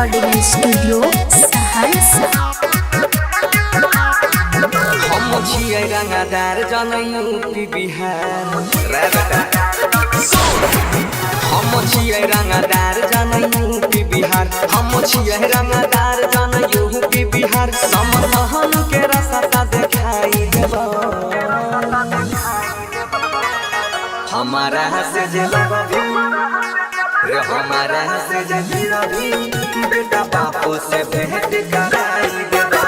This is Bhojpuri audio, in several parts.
Recording studio Saharsa. हम छियै रंगदार जन यूपी बिहार हम छियै रंगदार जन यूपी बिहार हम छियै रंगदार जन यूपी बिहार समहन के रास्ता देखाई देबो हमारा से जे लगबी रे हमारा से जे गिरबी बेटा बापू से भेंट कराई देबो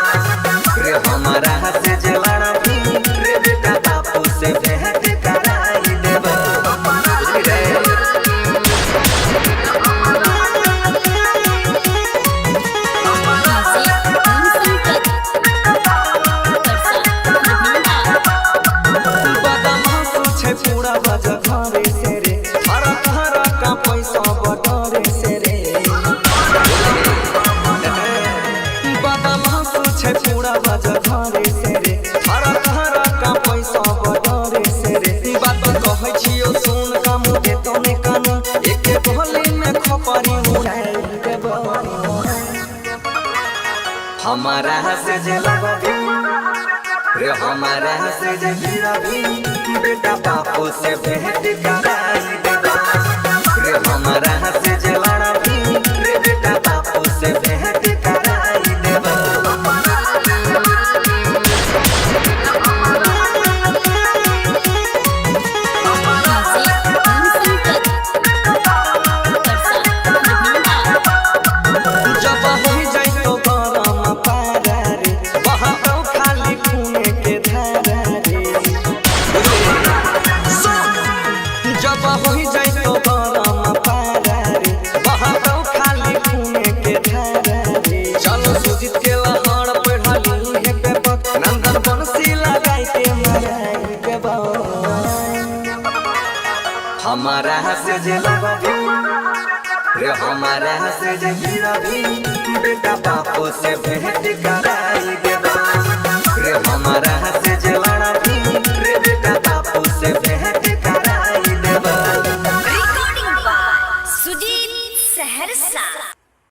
रे हमारा से जे लड़बी रे बेटा बापू से भेंट कराई देबो पूरा बज घरे से रे हर हर का पैसा बटरे से रे बदम पूछे पूरा बज घरे से रे हर हर का पैसा बटरे से रे बात कहै छियो सुन का मुझे तने कान एक भोली में खपरी उड़ाई देबो हमारा से जे लगबी रे हमारा से जे गिरबी बेटा बापू से भेंट कराई देबो रे हमारा से जे लड़बी रे बेटा बापू से भेंट कराई देबो जब हो जाए तो गरम पारा रे वहाँ तो खाली खून के धारा रे जब हो जाए तो गरम पारा रे वहाँ तो खाली खून के धारा रे चलो सुजीत के लहर पढ़ली है पेपर नंदन बंसी लगाई के मराई देबो हमारा से जे लगबी रे हमारा से जे गिरबी बेटा बापू से भेंट कराई